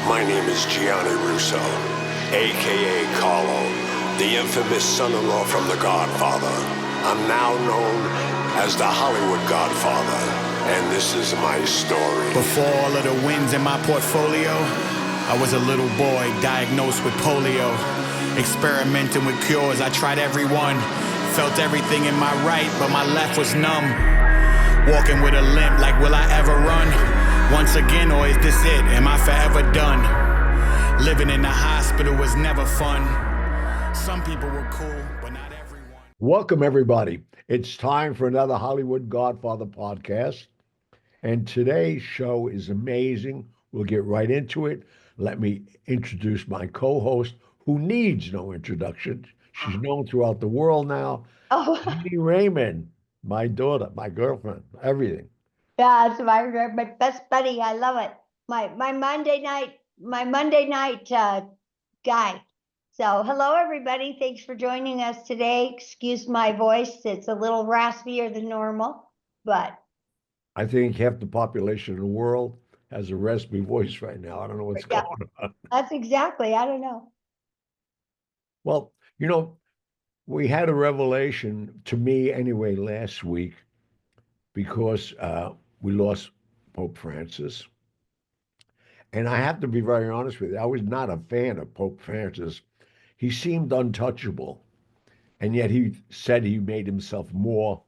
My name is Gianni Russo, a.k.a. Carlo, the infamous son-in-law from The Godfather. I'm now known as the Hollywood Godfather, and this is my story. Before all of the wins in my portfolio, I was a little boy diagnosed with polio. Experimenting with cures, I tried every one. Felt everything in my right, but my left was numb. Walking with a limp, like will I ever run? Once again, or is this it? Am I forever done? Living in the hospital was never fun. Some people were cool, but not everyone. Welcome, everybody. It's time for another Hollywood Godfather podcast. And today's show is amazing. We'll get right into it. Let me introduce my co-host, who needs no introduction. She's known throughout the world now. Oh, Jeanie Raymond, my daughter, my girlfriend, everything. yeah, it's my best buddy. I love it. My Monday night guy. So hello everybody. Thanks for joining us today. Excuse my voice. It's a little raspier than normal, but I think half the population in the world has a raspy voice right now. I don't know what's Yeah. going on. that's exactly. I don't know. Well, we had a revelation, to me anyway, last week because we lost Pope Francis. And I have to be very honest with you, I was not a fan of Pope Francis. He seemed untouchable. And yet he said he made himself more,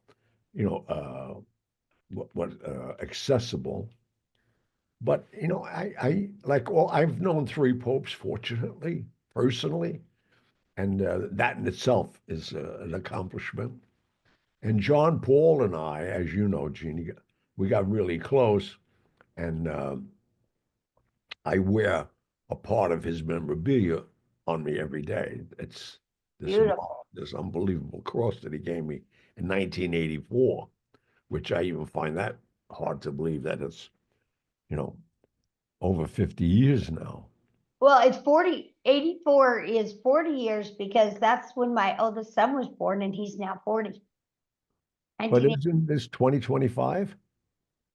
accessible. But, I've known three popes, fortunately, personally. And that in itself is an accomplishment. And John Paul and I, as you know, Jeannie, we got really close. And I wear a part of his memorabilia on me every day. It's Beautiful. this unbelievable cross that he gave me in 1984, which I even find that hard to believe that it's, over 50 years now. Well, it's 84 is 40 years because that's when my oldest son was born and he's now 40. But isn't this 2025?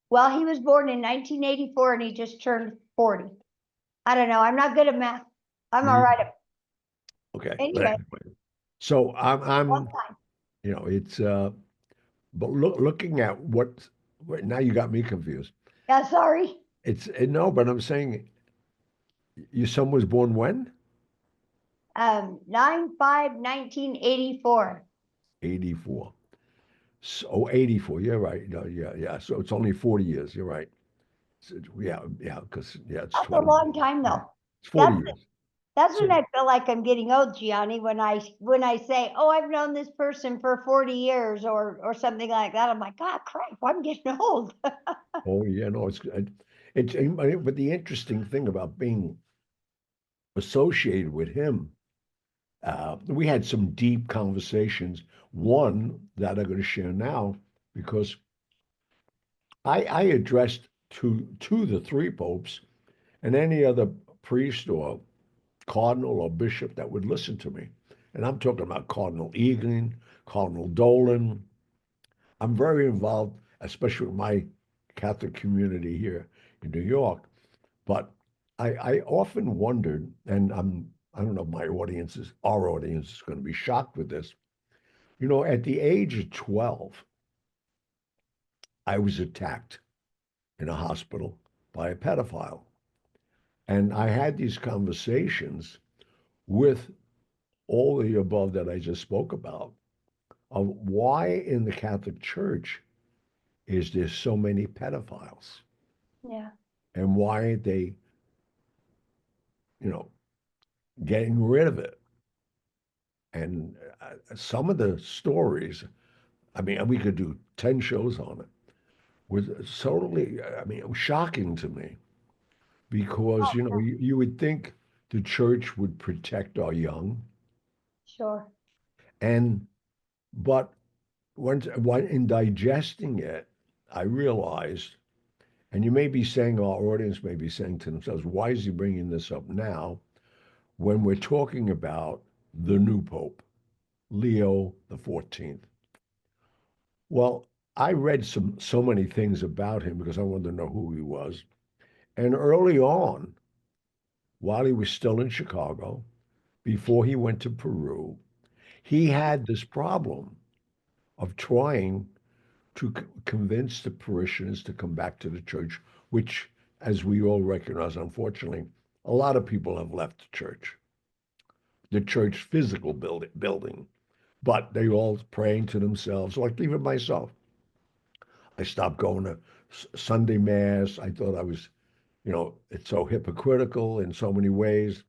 Well, he was born in 1984 and he just turned 40. I don't know. I'm not good at math. I'm all right at Okay. Anyway. So I'm one time. it's but looking at now you got me confused. Yeah, sorry. No, but I'm saying your son was born when? 9/5/1984. 84. So 84, you're right. No, yeah. So it's only 40 years. You're right. So, because it's That's 20. a long time though. It's 40 years. That's when I feel like I'm getting old, Gianni, when I say, oh, I've known this person for 40 years or something like that. I'm like, God, crap, I'm getting old. Oh yeah, no, but the interesting thing about being associated with him, we had some deep conversations. One that I'm going to share now because I addressed to the three popes and any other priest or cardinal or bishop that would listen to me. And I'm talking about Cardinal Egan, Cardinal Dolan. I'm very involved, especially with my Catholic community here in New York. But I often wondered, and I don't know if our audience is going to be shocked with this. At the age of 12, I was attacked in a hospital by a pedophile. And I had these conversations with all the above that I just spoke about of why in the Catholic Church is there so many pedophiles? Yeah. And why aren't they, getting rid of it? And some of the stories, we could do 10 shows on it, was totally, it was shocking to me because, you would think the church would protect our young. Sure. But when in digesting it, I realized, and you may be saying, our audience may be saying to themselves, why is he bringing this up now when we're talking about the new Pope, Leo the 14th? Well, I read so many things about him because I wanted to know who he was. And early on, while he was still in Chicago, before he went to Peru, he had this problem of trying to convince the parishioners to come back to the church, which, as we all recognize, unfortunately, a lot of people have left the church physical building, but they all praying to themselves, like even myself. I stopped going to Sunday Mass. I thought I was, it's so hypocritical in so many ways.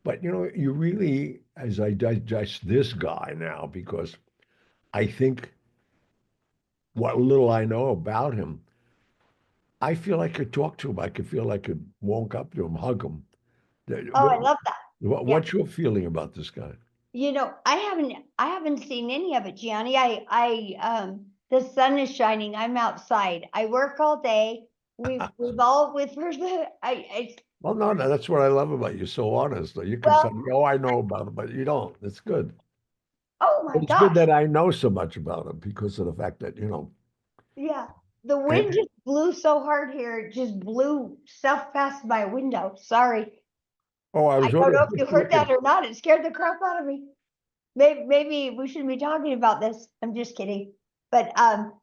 But, you really, as I digest this guy now, because I think what little I know about him, I feel I could talk to him. I could feel I could walk up to him, hug him. Oh, I love that. Yeah. What's your feeling about this guy? I haven't seen any of it, Gianni. The sun is shining. I'm outside. I work all day. We've all with Well, no, no, that's what I love about you. So honest. You can say, well, "Oh, I know about him," but you don't. It's good. oh my It's good gosh. that I know so much about him because of the fact that, Yeah. The wind and just blew so hard here. It just blew stuff past my window. Sorry. oh, I I was don't only know if you just heard looking. that or not. It scared the crap out of me. Maybe we shouldn't be talking about this. I'm just kidding. But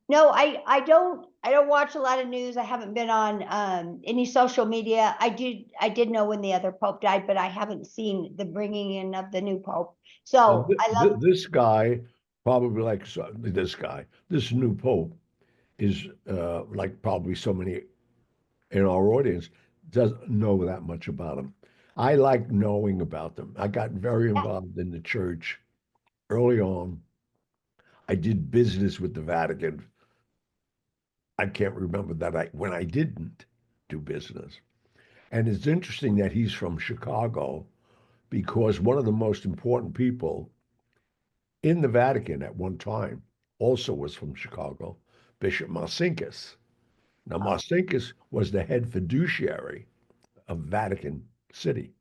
no, I don't watch a lot of news. I haven't been on any social media. I did know when the other pope died, but I haven't seen the bringing in of the new pope. Well, So I love. this guy, probably like this guy, this new pope is like probably so many in our audience doesn't know that much about him. I like knowing about them. I got very Yeah. involved in the church early on. I did business with the Vatican. I can't remember that when I didn't do business. And it's interesting that he's from Chicago because one of the most important people in the Vatican at one time also was from Chicago, Bishop Marcinkus. Now, Marcinkus was the head fiduciary of Vatican City.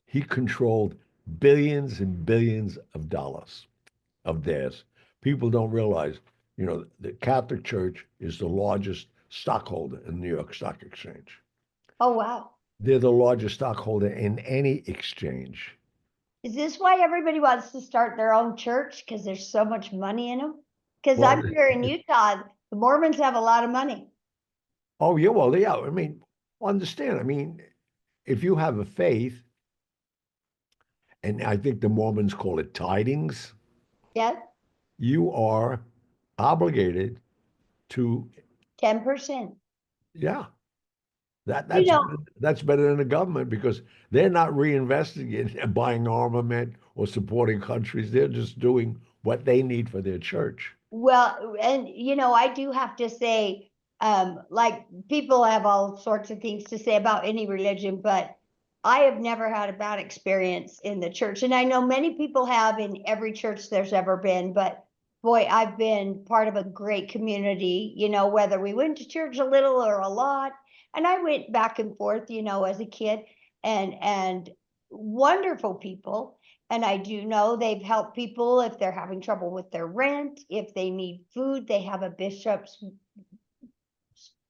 He controlled billions and billions of dollars of theirs. People don't realize, the Catholic Church is the largest stockholder in the New York Stock Exchange. Oh wow. They're the largest stockholder in any exchange. Is this why everybody wants to start their own church? Because there's so much money in them? Because Well, I'm here in Utah. The Mormons have a lot of money. oh yeah, well, yeah. I mean, understand. I mean, if you have a faith, and I think the Mormons call it tidings, Yeah, you are obligated to, 10%. yeah, that You that's know, that's better than the government because they're not reinvesting in buying armament or supporting countries. They're just doing what they need for their church. well, and I do have to say, like people have all sorts of things to say about any religion, but I have never had a bad experience in the church. And I know many people have in every church there's ever been, but boy, I've been part of a great community, whether we went to church a little or a lot. And I went back and forth, as a kid and wonderful people. And I do know they've helped people if they're having trouble with their rent, if they need food. They have a bishop's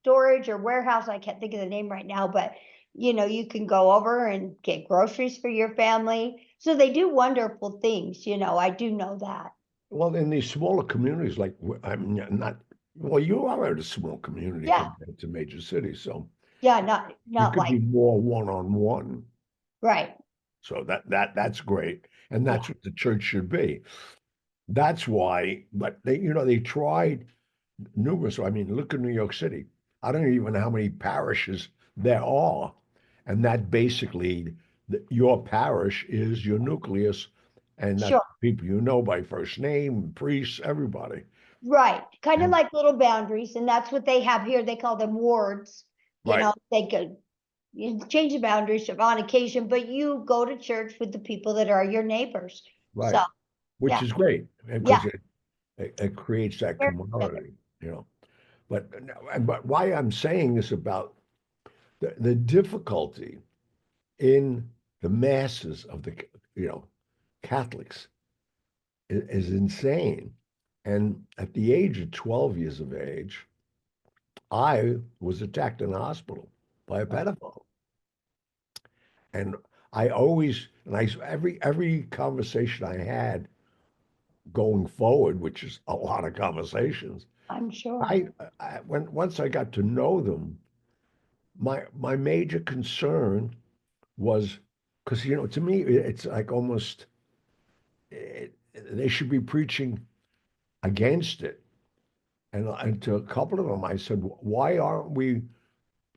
storage or warehouse. I can't think of the name right now, but you can go over and get groceries for your family. So they do wonderful things. I do know that. Well, in these smaller communities, like I'm not, well, you are in a small community Yeah. compared to major cities, so Yeah. Not, you not could like, be more one-on-one. right. So that's great, and Yeah. that's what the church should be. That's why, but they tried numerous. I mean, look at New York City. I don't even know how many parishes there are, and that basically your parish is your nucleus, and that's Sure. people you know by first name, priests, everybody. Right. Kind of And like little boundaries. And that's what they have here. They call them wards. right, They could change the boundaries on occasion, but you go to church with the people that are your neighbors. So right, which yeah, is great yeah. because it creates that Very good. camaraderie. But why I'm saying this about the difficulty in the masses of the Catholics is insane. And at the age of 12 years of age, I was attacked in a hospital by a pedophile. And I always, and I every conversation I had going forward, which is a lot of conversations, I'm sure. I when once I got to know them, my major concern was because to me it's like almost they should be preaching against it. And to a couple of them, I said, why aren't we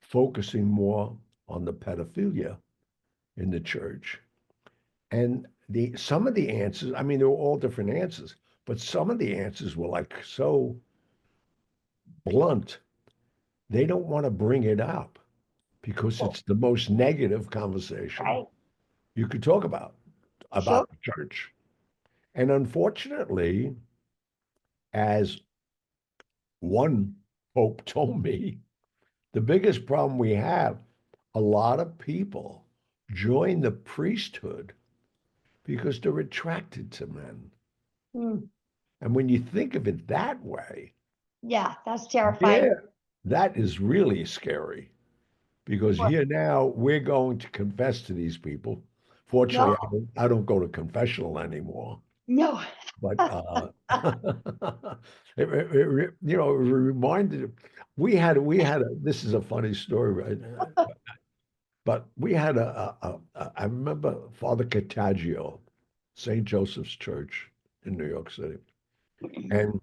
focusing more on the pedophilia in the church? And some of the answers, I mean, they were all different answers, but some of the answers were like so blunt. They don't want to bring it up because Well, it's the most negative conversation right. you could talk Sure. about the church. And unfortunately, as one pope told me, the biggest problem we have, a lot of people join the priesthood because they're attracted to men. Mm. And when you think of it that way, Yeah, that's terrifying. yeah, that is really scary because Well, here now we're going to confess to these people. no, Fortunately, I don't go to confessional anymore, no. but it reminded this is a funny story, right? But we had I remember Father Catagio, St. Joseph's Church in New York City, and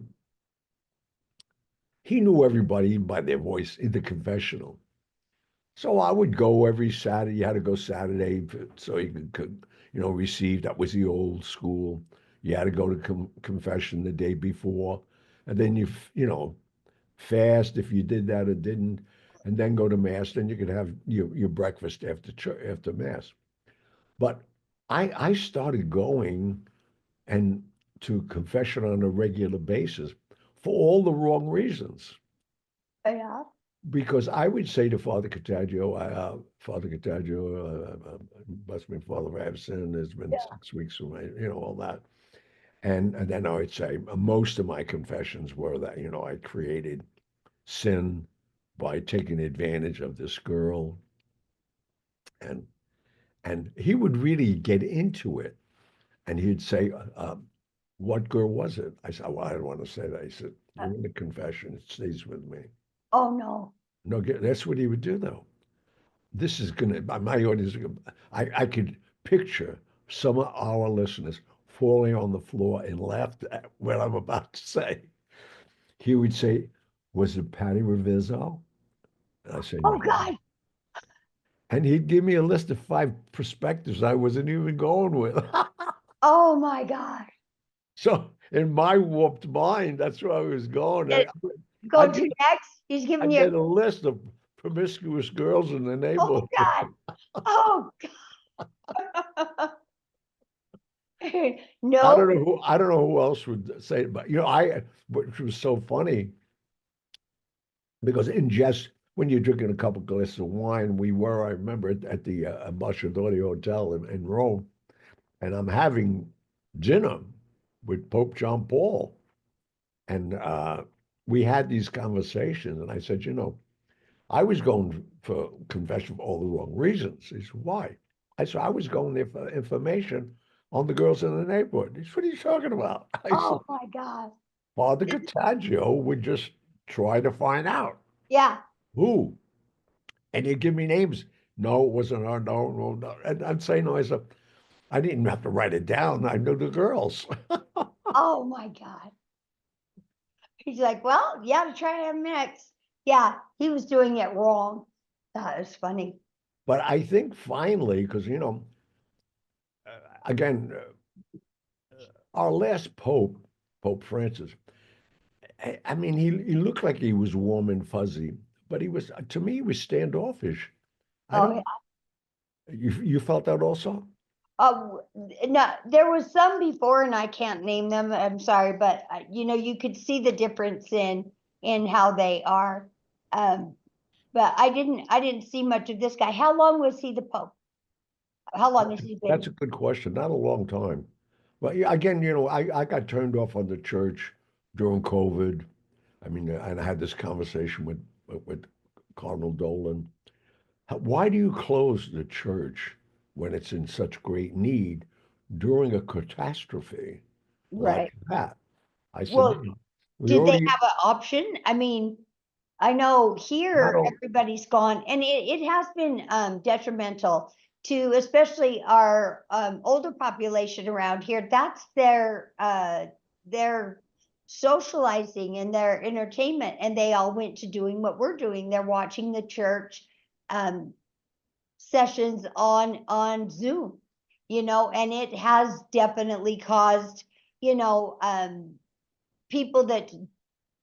he knew everybody by their voice in the confessional. So I would go every Saturday. You had to go Saturday so you could receive. That was the old school. You had to go to confession the day before, and then fast if you did that or didn't, and then go to mass. Then you could have your breakfast after after mass. But I started going and to confession on a regular basis for all the wrong reasons. Yeah. Because I would say to Father Contagio, bless me, Father, I have sinned. It's been Yeah. 6 weeks from my, all that. And then I would say most of my confessions were that, I created sin by taking advantage of this girl. And and he would really get into it. And he'd say, what girl was it? I said, well, I don't want to say that. He said, you're in the confession. It stays with me. Oh no. No, that's what he would do, though. This is going to, my audience, I could picture some of our listeners falling on the floor and laughed at what I'm about to say. He would say, was it Patty Reviso? And I said, Oh no. God. And he'd give me a list of 5 perspectives I wasn't even going with. Oh my God. So in my warped mind, that's where I was going. It, I go get to next. He's I giving you. get a list of promiscuous girls in the Oh neighborhood. God. Oh God. No. I don't know who else would say it, but which was so funny because in jest when you're drinking a couple glasses of wine, I remember at the Ambasciatore Hotel in Rome, and I'm having dinner with Pope John Paul, and we had these conversations, and I said, I was going for confession for all the wrong reasons. He said, why? I said, I was going there for information on the girls in the neighborhood. He said, what are you talking about? I said, Oh my God. Father Contagio would just try to find out Yeah. who. And he'd give me names. No, it wasn't her. No, no, no. And I'd say no. I said, I didn't have to write it down. I knew the girls. Oh my God. He's like, well, yeah, to try him next. Yeah, he was doing it wrong. That was funny. But I think finally, because, again, our last Pope, Pope Francis, I mean, he looked like he was warm and fuzzy, but to me, he was standoffish. I Oh yeah. don't, you felt that also? Oh no, there was some before, and I can't name them. I'm sorry, but you could see the difference in how they are. Um, but I didn't see much of this guy. How long was he the Pope? How long has he That's been? a good question. Not a long time. But yeah, again, I got turned off on the church during COVID. I mean, and I had this conversation with Cardinal Dolan. Why do you close the church when it's in such great need during a catastrophe like Right. that. I said, Well, you know, we did they already have an option? I mean, I know not here all, everybody's gone, and it has been detrimental to especially our older population around here. That's their socializing and their entertainment, and they all went to doing what we're doing. They're watching the church um, sessions on Zoom, and it has definitely caused, people that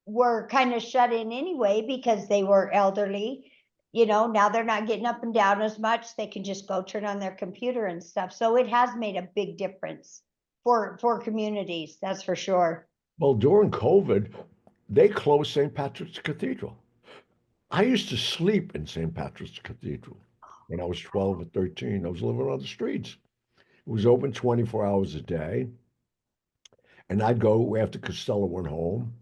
were kind of shut in anyway because they were elderly. Now they're not getting up and down as much. They can just go turn on their computer and stuff. So it has made a big difference for communities, that's for sure. well, during COVID, they closed St. Patrick's Cathedral. I used to sleep in St. Patrick's Cathedral when I was 12 or 13. I was living on the streets. It was open 24 hours a day. And I'd go after Costello went home.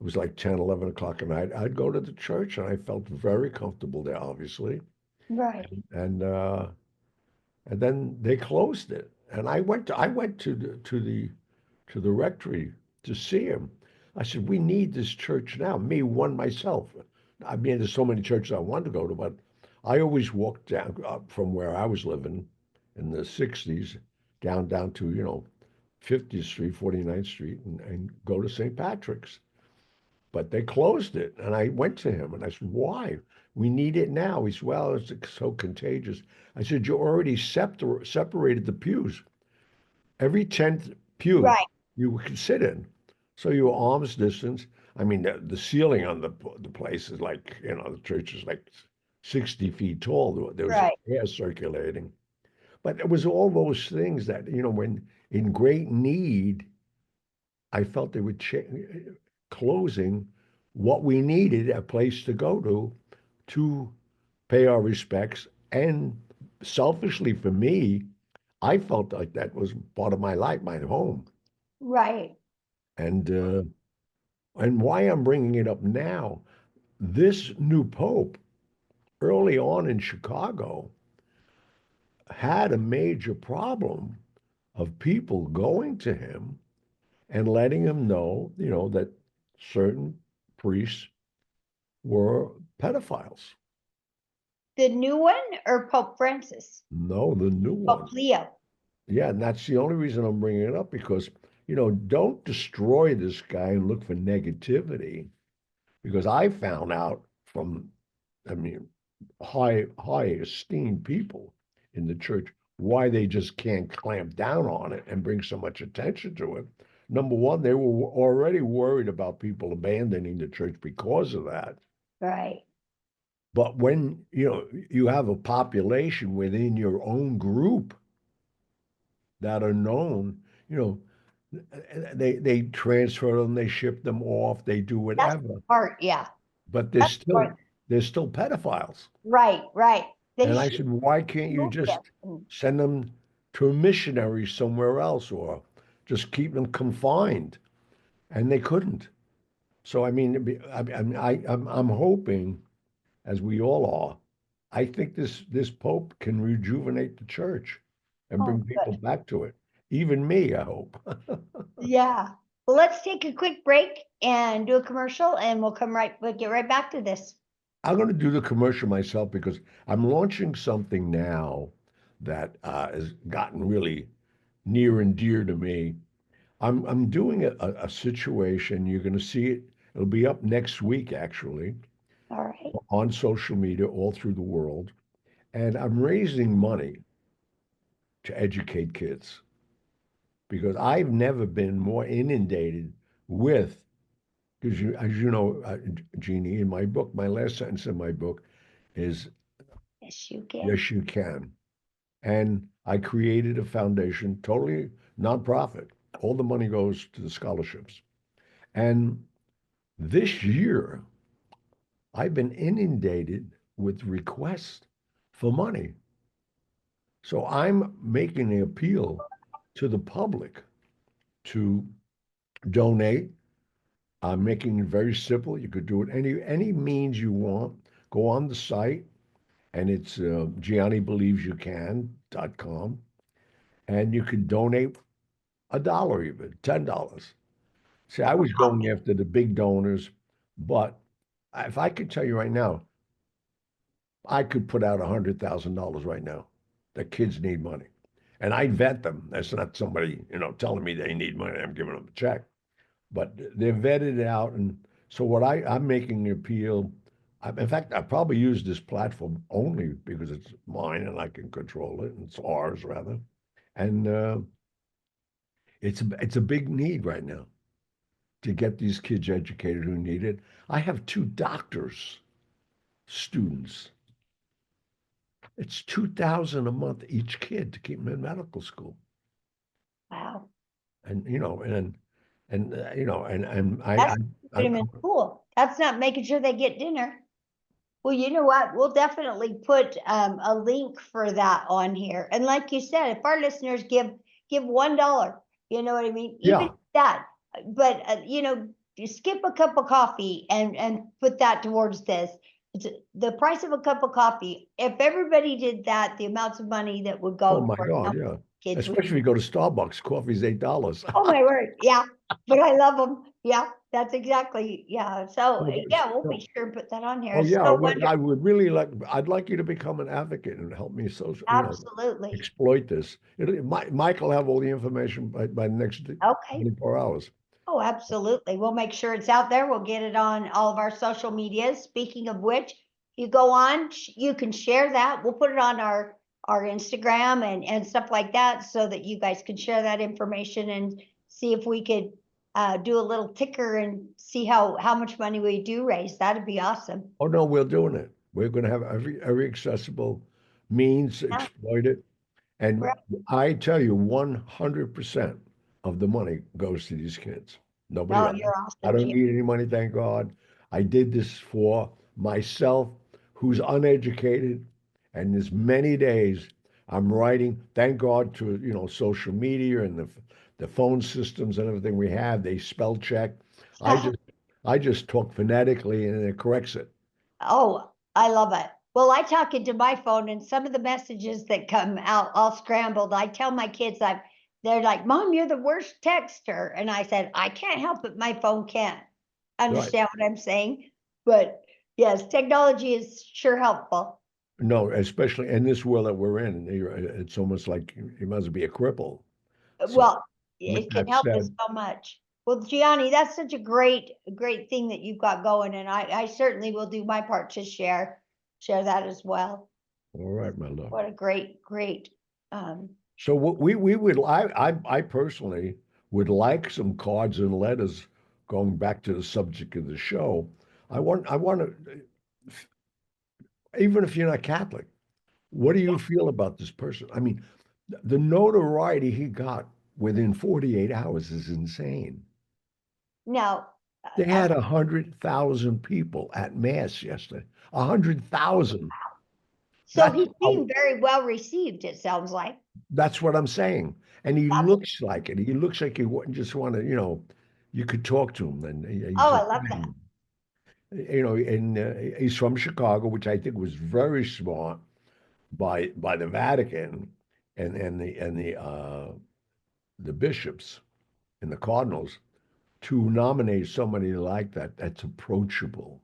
It was like 10, 11 o'clock at night. I'd go to the church and I felt very comfortable there, obviously. Right. And and then they closed it. And I went to the rectory to see him. I said, we need this church now. Me, one myself. I mean, there's so many churches I wanted to go to, but I always walked down from where I was living in the 60s down to, 50th Street, 49th Street, and go to St. Patrick's. But they closed it. And I went to him and I said, why? We need it now. He said, well, it's so contagious. I said, you already separated the pews. Every 10th pew Right. you could sit in. So you were arm's distance. I mean, the ceiling on the place is like, the church is like 60 feet tall. There was Right. air circulating. But it was all those things that, when in great need, I felt they were closing what we needed, a place to go to pay our respects. And selfishly for me, I felt like that was part of my life, my home. Right. And why I'm bringing it up now, this new pope early on in Chicago had a major problem of people going to him and letting him know, that certain priests were pedophiles. The new one or Pope Francis? No, the new one. Pope Leo. Yeah, and that's the only reason I'm bringing it up because, don't destroy this guy and look for negativity. Because I found out from, I mean, high esteemed people in the church why they just can't clamp down on it and bring so much attention to it. Number one, they were already worried about people abandoning the church because of that. Right. But when you have a population within your own group that are known, you know, they transfer them, they ship them off, they do That's whatever. part, yeah. But That's part. they're still pedophiles. Right, right. They And I should said, why can't you remove just them. send them to a missionary somewhere else or just keep them confined? And they couldn't. So I mean, I'm hoping, as we all are, I think this Pope can rejuvenate the church and Oh, bring people good. back to it. Even me, I hope. Yeah. Well, let's take a quick break and do a commercial and we'll get right back to this. I'm going to do the commercial myself because I'm launching something now that has gotten really near and dear to me. I'm doing a situation. You're going to see it. It'll be up next week, actually, All right. on social media all through the world. And I'm raising money to educate kids because I've never been more inundated with, because as you know, Jeannie, in my book, my last sentence in my book is, Yes, you can. yes, you can. And I created a foundation, totally nonprofit. All the money goes to the scholarships. And this year, I've been inundated with requests for money. So I'm making an appeal to the public to donate. I'm making it very simple. You could do it any means you want. Go on the site and it's GianniBelievesYouCan.com, and you could donate $1 even, $10. See, I was going after the big donors, but if I could tell you right now, I could put out $100,000 right now. The kids need money, and I vet them. That's not somebody, telling me they need money. I'm giving them a check, but they're vetted out. And so I'm making an appeal. In fact, I probably use this platform only because it's mine and I can control it. And it's ours rather, and it's a big need right now to get these kids educated who need it. I have two doctors students. It's 2,000 a month each kid to keep them in medical school. Wow. And and That's putting them in school. That's not making sure they get dinner. Well, you know what? We'll definitely put a link for that on here. And like you said, if our listeners give $1, you know what I mean? Even Yeah. that, but you skip a cup of coffee and put that towards this. It's the price of a cup of coffee. If everybody did that, the amounts of money that would Oh go my towards God, helping yeah. kids would. Especially if you go to Starbucks, coffee's $8. Oh my word, yeah. But I love them. Yeah, that's exactly, yeah. So No, but yeah, we'll no. be sure to put that on here. Oh It's yeah, so wonderful. I would really I'd like you to become an advocate and help me Absolutely. exploit this. Mike will have all the information by the next Okay. 24 hours. Oh, absolutely. We'll make sure it's out there. We'll get it on all of our social medias. Speaking of which, you go on, you can share that. We'll put it on our Instagram and stuff like that so that you guys can share that information and see if we could do a little ticker and see how much money we do raise. That'd be awesome. Oh no, we're doing it. We're going to have every accessible means Yeah. exploited. And Right. I tell you, 100% of the money goes to these kids. Nobody Oh, else. you're I awesome, don't Jim. need any money, thank God. I did this for myself, who's uneducated, and there's many days I'm writing. Thank God to social media and the phone systems and everything we have. They spell check. I just I just talk phonetically and it corrects it. Oh, I love it. Well, I talk into my phone and some of the messages that come out all scrambled. I tell my kids they're like, Mom, you're the worst texter. And I said, I can't help it. My phone can't Right. understand what I'm saying. But yes, technology is sure helpful. No, especially in this world that we're in, it's almost like you must be a cripple. So Well, with it can that help us said, so much. Well, Gianni, that's such a great thing that you've got going. And I certainly will do my part to share that as well. all right, my love. What a great um So what we would I personally would like some cards and letters going back to the subject of the show. I want to, even if you're not Catholic, what do you feel about this person? I mean, the notoriety he got within 48 hours is insane. no. They I, had 100,000 people at mass yesterday. 100,000. so That's he's being very well received, it sounds like. that's what I'm saying. And he That's, looks like it. He looks like he wouldn't just want to, you could talk to him. And oh, he's I love that. and he's from Chicago, which I think was very smart by the Vatican and the bishops and the cardinals to nominate somebody like that that's approachable.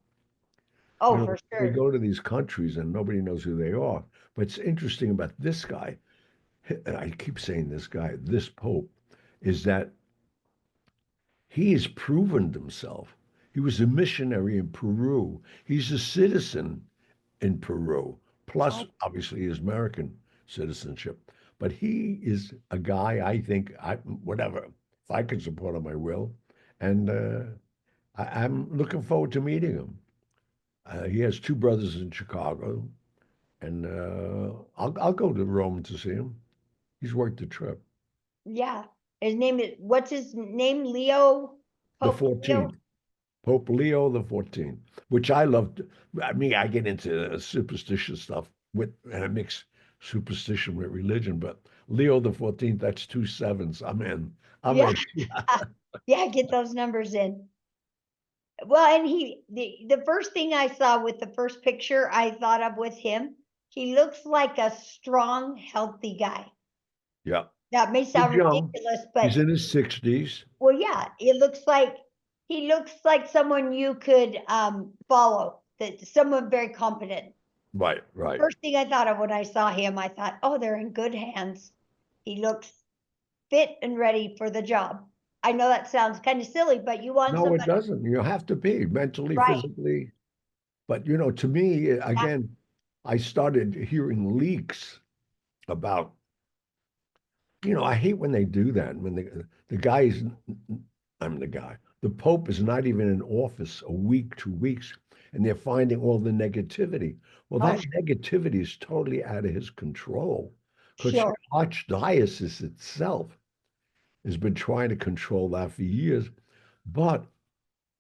Oh, for We sure. go to these countries and nobody knows who they are. But it's interesting about this guy, and I keep saying this guy, this Pope, is that he has proven himself. He was a missionary in Peru. He's a citizen in Peru, plus Oh, obviously his American citizenship. But he is a guy I think whatever. If I can support him, I will. And I'm looking forward to meeting him. He has two brothers in Chicago, and I'll go to Rome to see him. He's worth the trip. yeah. His name is, what's his name? Leo? The Pope Leo? 14th, Pope Leo the 14th, which I loved. I mean, I get into superstitious stuff and I mix superstition with religion, but Leo the 14th, that's two sevens. I'm in. I'm Yeah. in. Yeah, get those numbers in. Well, and the first thing I saw with the first picture I thought of with him he looks like a strong, healthy guy. Yeah. That may He's sound young. ridiculous, He's but in his 60s. well, yeah, it looks like he looks like someone you could follow, that someone very competent. Right, right. First thing I thought of when I saw him, I thought, oh, they're in good hands. He looks fit and ready for the job. I know that sounds kind of silly, but you want No, it somebody, doesn't. You have to be mentally, right? physically. But, to me, Yeah, again, I started hearing leaks about, I hate when they do that. When the guy's, I'm the guy. The Pope is not even in office a week, 2 weeks, and they're finding all the negativity. Well, oh, that negativity is totally out of his control because the sure, archdiocese itself has been trying to control that for years. But,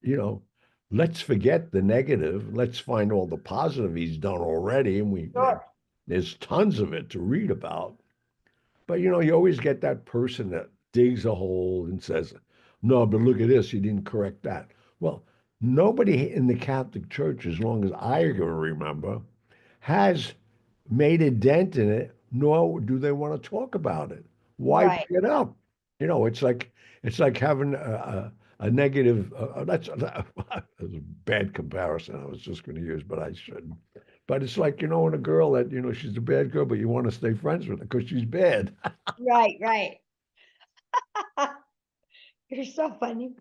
you know, let's forget the negative. Let's find all the positive he's done already. And sure, there's tons of it to read about. But, you always get that person that digs a hole and says, no, but look at this. You didn't correct that. Well, nobody in the Catholic Church, as long as I can remember, has made a dent in it, nor do they want to talk about it. Why right. bring it up? It's like having a negative. That's a bad comparison. I was just going to use, but I shouldn't. But it's like when a girl that she's a bad girl, but you want to stay friends with her because she's bad. Right, right. You're so funny.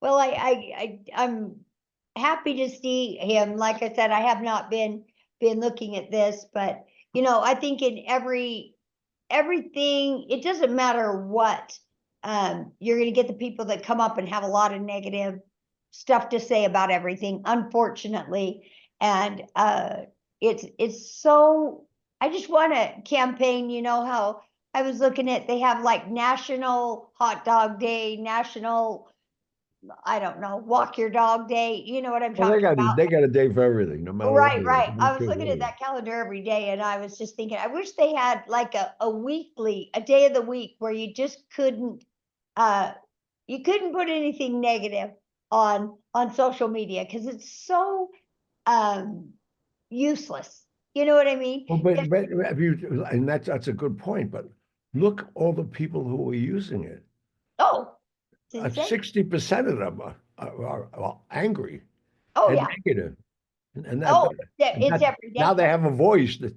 Well, I'm happy to see him. Like I said, I have not been looking at this, but I think in everything, it doesn't matter what. You're going to get the people that come up and have a lot of negative stuff to say about everything, unfortunately. And it's so. I just want to campaign. You know how I was looking at, they have like National Hot Dog Day, National, I don't know, Walk Your Dog Day. You know what I'm Well, they talking got about? they got a day for everything, no matter what Right, it is. right. I don't I was care looking what at it is. that calendar every day and I was just thinking, I wish they had like a day of the week where uh you couldn't put anything negative on social media because it's so um useless. You know what I mean? Well, If, but if you, and that's a good point. But look, all the people who are using it. oh, it's insane. 60% of them are angry Oh and yeah. negative, and that, Oh, that and it's that every now day. they have a voice that,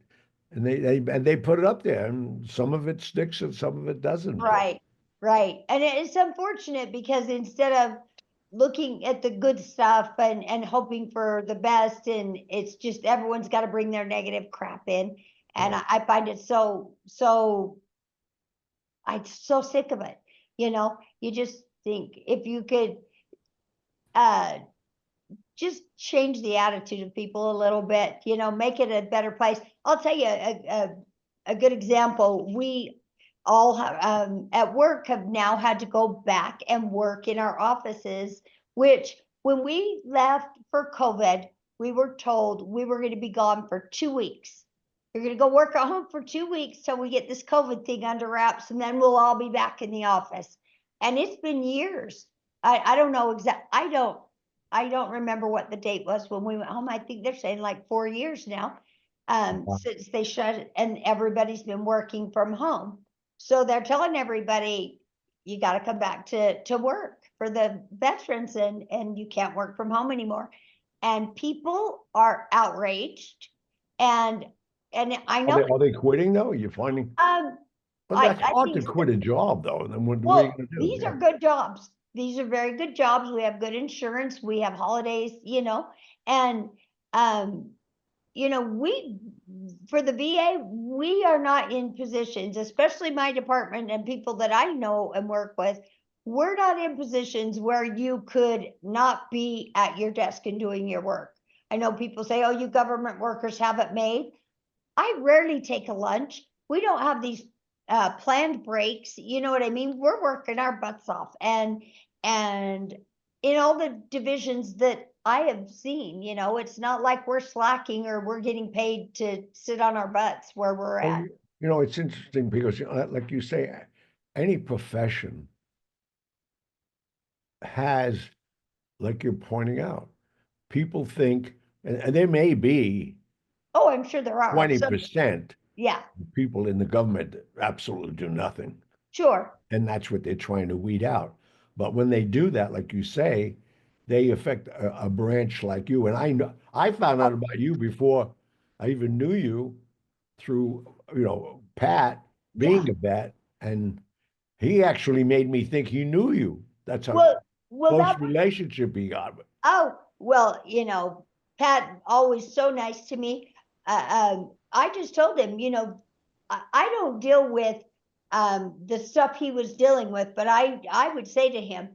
and they put it up there, and some of it sticks and some of it doesn't. But Right, right. And it's unfortunate because instead of looking at the good stuff and hoping for the best, and it's just everyone's got to bring their negative crap in. And right. I find it I'm so sick of it. You just think if you could uh just change the attitude of people a little bit, make it a better place. I'll tell you a good example. We all at work have now had to go back and work in our offices, which when we left for COVID, we were told we were going to be gone for 2 weeks. We're going to go work at home for 2 weeks till we get this COVID thing under wraps, and then we'll all be back in the office. And it's been years. I don't know I don't remember what the date was when we went home. I think they're saying like 4 years now, since they shut it and everybody's been working from home. So they're telling everybody, you got to come back to work for the veterans, and you can't work from home anymore. And people are outraged. And and I Are know, they quitting though? Are you finding? But that's I hard to think so. quit a job though. And then what are you Well, going to do? these Yeah. are good jobs. These are very good jobs. We have good insurance. We have holidays, and um, we for the VA, we are not in positions, especially my department and people that I know and work with. We're not in positions where you could not be at your desk and doing your work. I know people say, "Oh, you government workers have it made." I rarely take a lunch. We don't have these planned breaks. You know what I mean? We're working our butts off, and in all the divisions that I have seen, it's not like we're slacking or we're getting paid to sit on our butts where we're Well, at. it's interesting because, like you say, any profession has, like you're pointing out, people think, and there may be Oh, I'm sure there are. 20% Yeah, of people in the government absolutely do nothing. sure. And that's what they're trying to weed out. But when they do that, like you say, they affect a branch like you. And I found out about you before I even knew you through, Pat Yeah. being a vet, and he actually made me think he knew you. That's how Well, close that relationship he got. Oh, well, Pat always so nice to me. I just told him, I don't deal with the stuff he was dealing with, but I would say to him,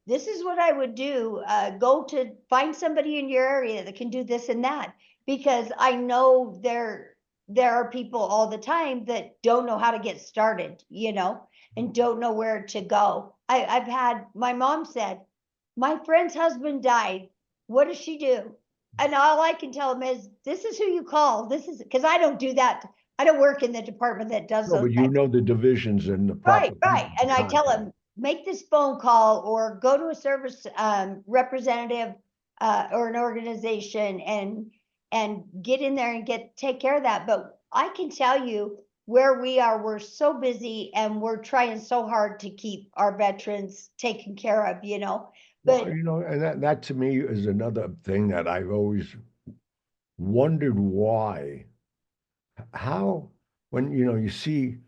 this is what I would do. Go to find somebody in your area that can do this and that, because I know there are people all the time that don't know how to get started, and don't know where to go. I've had my mom said, my friend's husband died. What does she do? And all I can tell him is, this is who you call. This is because I don't do that. I don't work in the department that does No, those but you things. know the divisions and the proper Right. people to And I tell contact. him, make this phone call or go to a service representative or an organization and get in there and take care of that. But I can tell you where we are, we're so busy and we're trying so hard to keep our veterans taken care of, Well, But and that to me is another thing that I've always wondered why, how, when you see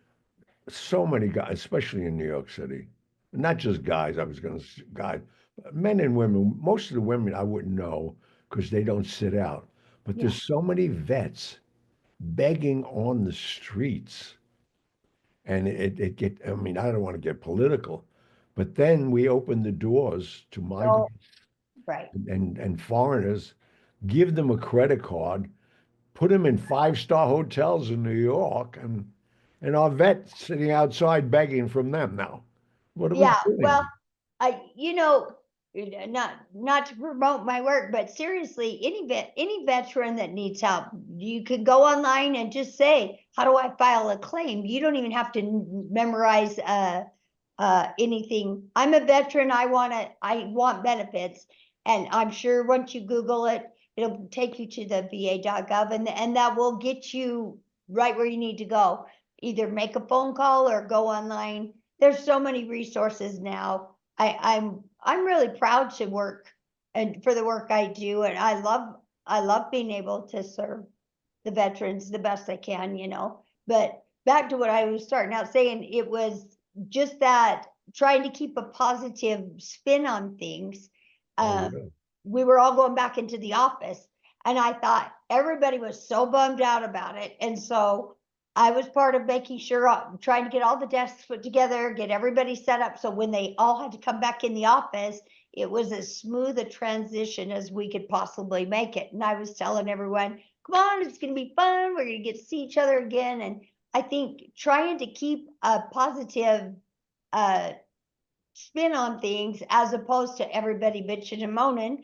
so many guys, especially in New York City, not just guys, I was going to say guys, men and women, most of the women I wouldn't know because they don't sit out. But yeah. there's so many vets begging on the streets. And I mean, I don't want to get political, but then we open the doors to Oh, migrants right. and foreigners, give them a credit card, put them in five-star hotels in New York, and our vets sitting outside begging from them now. What are we Yeah, well, doing? not to promote my work, but seriously, any veteran that needs help, you could go online and just say, how do I file a claim? You don't even have to memorize anything. I'm a veteran, I want benefits. And I'm sure once you Google it, it'll take you to the va.gov and that will get you right where you need to go. Either make a phone call or go online. There's so many resources now. I'm really proud to work and for the work I do, and I love being able to serve the veterans the best I can, But back to what I was starting out saying, it was just that trying to keep a positive spin on things. Oh, Um, yeah. we were all going back into the office, and I thought everybody was so bummed out about it, and so I was part of making sure, trying to get all the desks put together, get everybody set up. So when they all had to come back in the office, it was as smooth a transition as we could possibly make it. And I was telling everyone, come on, it's going to be fun. We're going to get to see each other again. And I think trying to keep a positive uh, spin on things as opposed to everybody bitching and moaning,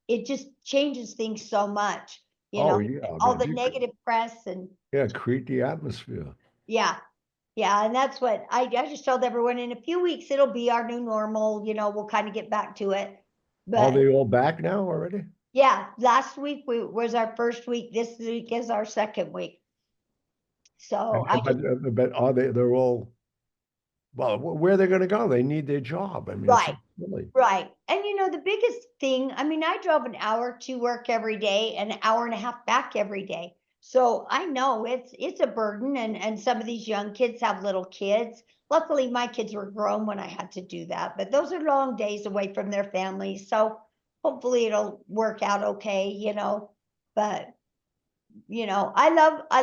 it just changes things so much, Oh, yeah. I all mean, the negative press and yeah, create the atmosphere. yeah. Yeah, and that's what I just told everyone in a few weeks it'll be our new normal, we'll kind of get back to it. Are But they all back now already? yeah, last week was our first week. This week is our second week. So I just But they're all, well, where are they going to go? They need their job. I mean, it's right, so silly. right. And the biggest thing, I mean, I drove an hour to work every day and an hour and a half back every day. So I know it's a burden and some of these young kids have little kids. Luckily my kids were grown when I had to do that, but those are long days away from their families. So hopefully it'll work out okay, But I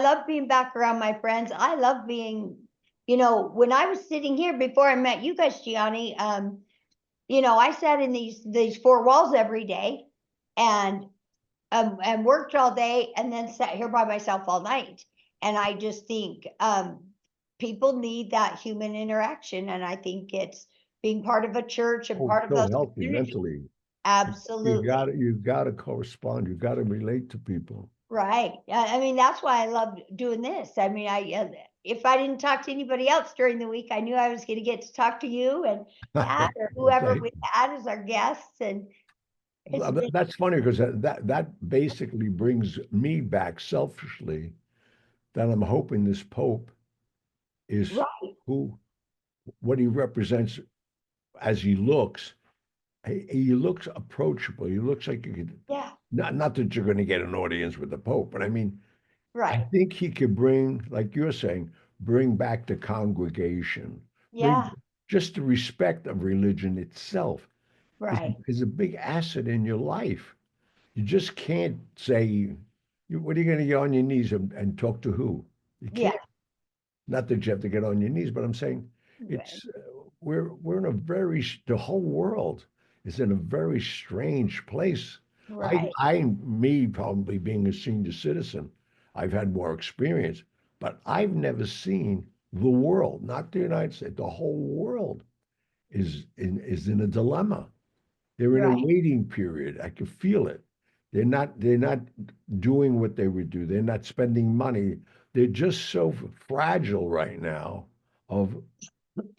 love being back around my friends. I love being, when I was sitting here before I met you guys, Gianni, I sat in these four walls every day and worked all day and then sat here by myself all night. And I just think people need that human interaction. And I think it's being part of a church and Oh, part of so those healthy communities. mentally. Absolutely. You've got to correspond. You've got to relate to people. Right. I mean, that's why I love doing this. I mean, if I didn't talk to anybody else during the week, I knew I was going to get to talk to you and Pat or whoever Thank we had as our guests. And It's been That's funny because that basically brings me back selfishly that I'm hoping this Pope is right. who, what he represents as he looks. He looks approachable. He looks like you could, Yeah, not that you're going to get an audience with the Pope, but I mean, I right. think he could bring, like you're saying, bring back the congregation, bring Yeah, just the respect of religion itself right. is a big asset in your life. You just can't say, what are you going to get on your knees and talk to who? You Yeah, can't. Not that you have to get on your knees, but I'm saying right. it's we're in a very the whole world is in a very strange place. Right. Me probably being a senior citizen, I've had more experience, but I've never seen the world, not the United States, the whole world is in a dilemma. They're in a Right. waiting period. I can feel it. They're not doing what they would do. They're not spending money. They're just so fragile right now of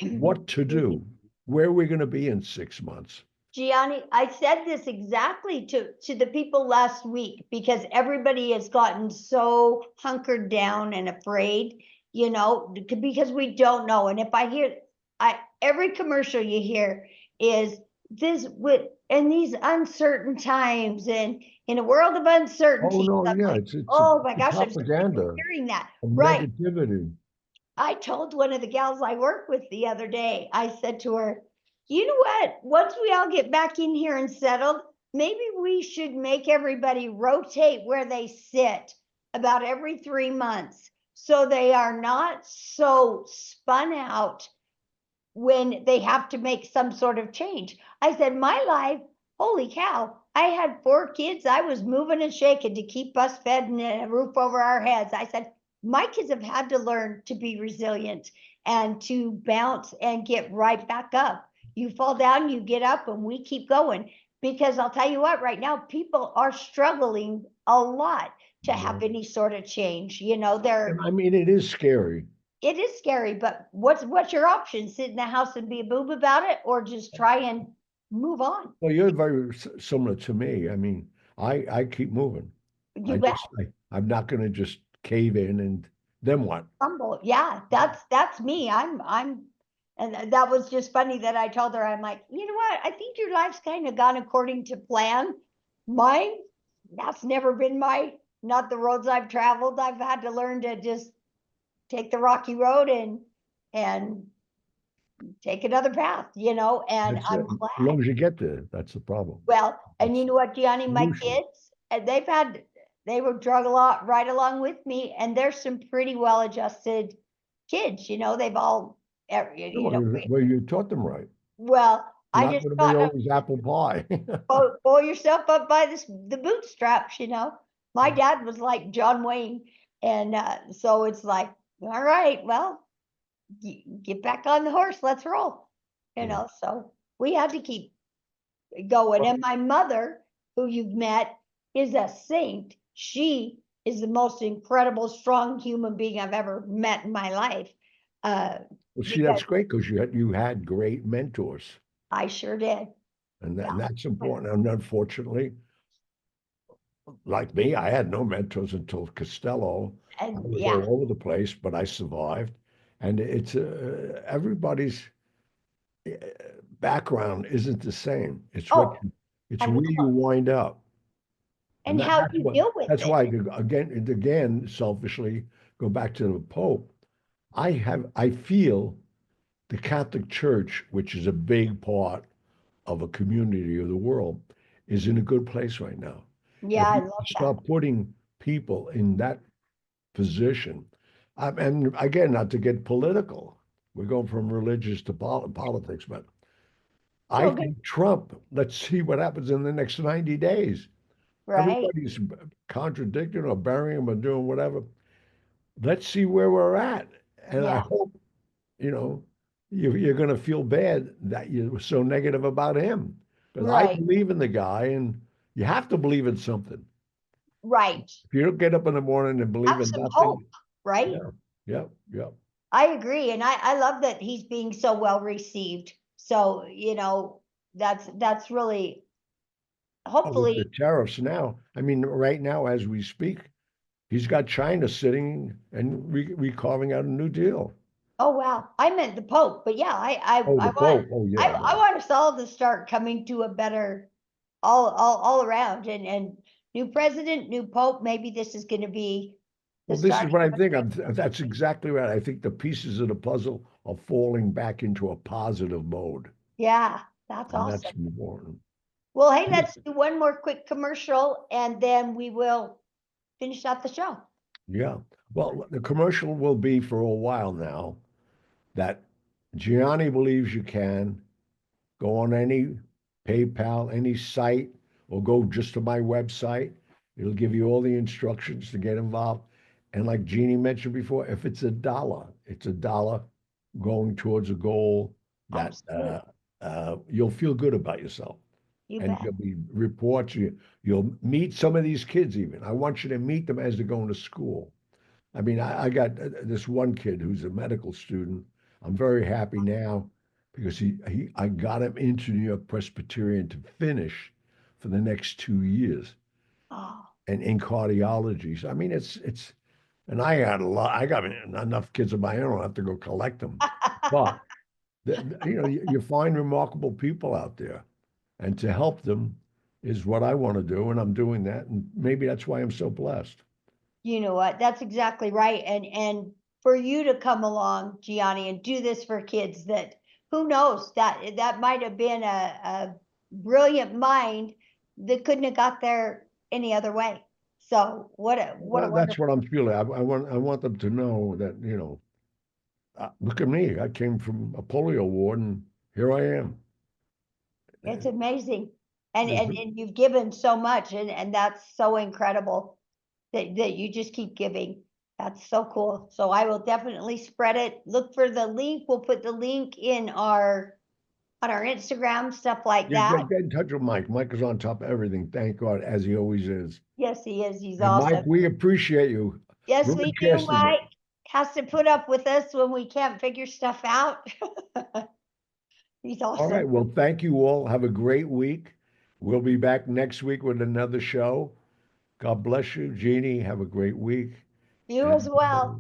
what to do, where we're going to be in 6 months. Gianni, I said this exactly to the people last week because everybody has gotten so hunkered down and afraid, because we don't know. And if I hear, every commercial you hear is this with in these uncertain times and in a world of Oh uncertainty. no, I'm yeah, like, it's oh my a gosh, I'm so sick of propaganda hearing that. of Right. negativity. I told one of the gals I work with the other day, I said to her, you know what? Once we all get back in here and settled, maybe we should make everybody rotate where they sit about every 3 months so they are not so spun out when they have to make some sort of change. I said, my life, holy cow, I had 4 kids. I was moving and shaking to keep us fed and a roof over our heads. I said, my kids have had to learn to be resilient and to bounce and get right back up. You fall down, you get up, and we keep going. Because I'll tell you what, right now, people are struggling a lot to have any sort of change. And I mean, it is scary. It is scary, but what's your option? Sit in the house and be a boob about it, or just try and move on? Well, you're very similar to me. I mean, I keep moving. You bet. I'm not going to just cave in and then what? Humble. Yeah, that's me. And that was just funny that I told her, I'm like, you know what? I think your life's kind of gone according to plan. Mine, that's never been not the roads I've traveled. I've had to learn to just take the rocky road and take another path, and That's it. I'm As glad. long as you get there, that's the problem. Well, and That's you know what, Gianni, the my solution. kids, they were drug a lot right along with me, and they're some pretty well-adjusted kids, they've all, Well, you taught them right. well, It's I not just going to be taught them, always apple pie. pull yourself up by the bootstraps, My dad was like John Wayne, and so it's like, all right, well, get back on the horse, let's roll, Yeah. so we had to keep going. Well, And my mother, who you've met, is a saint. She is the most incredible, strong human being I've ever met in my life. see, that's Because great because you had great mentors, I sure did. Yeah. and that's important. And unfortunately, like me, I had no mentors until Costello. I And was yeah, all over the place, but I survived. And it's everybody's uh, background isn't the same. oh, It's and where you wind up, and how that's you what deal with that's it. why again selfishly go back to the Pope. I feel the Catholic Church, which is a big part of a community of the world, is in a good place right now. Yeah, If I we love that. start putting people in that position, and again, not to get political, we're going from religious to politics, but I So good, think Trump, let's see what happens in the next 90 days. right? Everybody's contradicting or burying him or doing whatever. Let's see where we're at. And I Yeah, hope, you know, you're going to feel bad that you were so negative about him. Because I right, believe in the guy and you have to believe in something. right. If you don't get up in the morning and believe Have in some hope, nothing, right? yeah, yeah, yeah. I agree, and I love that he's being so well received. So, that's really With the hopefully, tariffs now, I mean, right now as we speak, he's got China sitting and carving out a new deal. oh wow, I meant the Pope, but yeah, Oh, the Pope. Oh, yeah, I no. want us all to start coming to a better, all around, and new president, new Pope. Maybe this is going to be the Well, this is starting what I of a think. change. That's exactly right. I think the pieces of the puzzle are falling back into a positive mode, Yeah, that's and that's awesome. important. Well, hey, let's do one more quick commercial, and then we will finish out the show. Yeah. Well, the commercial will be for a while now that Gianni believes you can go on any PayPal, any site, or go just to my website. It'll give you all the instructions to get involved. And like Jeannie mentioned before, if it's a dollar going towards a goal that Absolutely, you'll feel good about yourself. you And bet. there'll be reports. You'll meet some of these kids even. I want you to meet them as they're going to school. I mean, I got this one kid who's a medical student. I'm very happy now because I got him into New York Presbyterian to finish for the next 2 years Oh, and in cardiology. So I mean, and I had a lot. I got enough kids of my own. I don't have to go collect them. But you find remarkable people out there, and to help them is what I want to do, and I'm doing that. And maybe that's why I'm so blessed. you know what? That's exactly right. And for you to come along, Gianni, and do this for kids that who knows that might have been a brilliant mind that couldn't have got there any other way. So what a Well, that's wonderful. what I'm feeling. I want them to know that look at me. I came from a polio ward, and here I am. It's amazing. And There's, and you've given so much, and that's so incredible that you just keep giving. That's so cool. So I will definitely spread it. Look for the link. We'll put the link in our on our Instagram, stuff like you that. get in touch with Mike. Mike is on top of everything. Thank God, as he always is. Yes, he is. He's And Mike, awesome. we appreciate you Yes, we do, broadcasting it. Mike. Has to put up with us when we can't figure stuff out. He's All awesome. right. Well, thank you all. Have a great week. We'll be back next week with another show. God bless you, Jeannie. Have a great week. You And as well.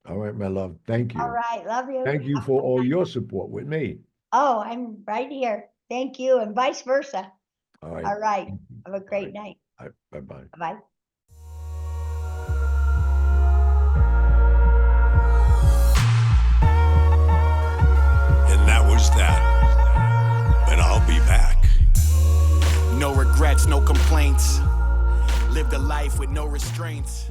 all right, my love. Thank All you. right. Love you. Thank you for all your support with me. Oh, I'm right here. Thank you, and vice versa. All right. All right. Have a All great right. night. Bye-bye. Bye. And that was that. But I'll be back. No regrets, no complaints. Lived a life with no restraints.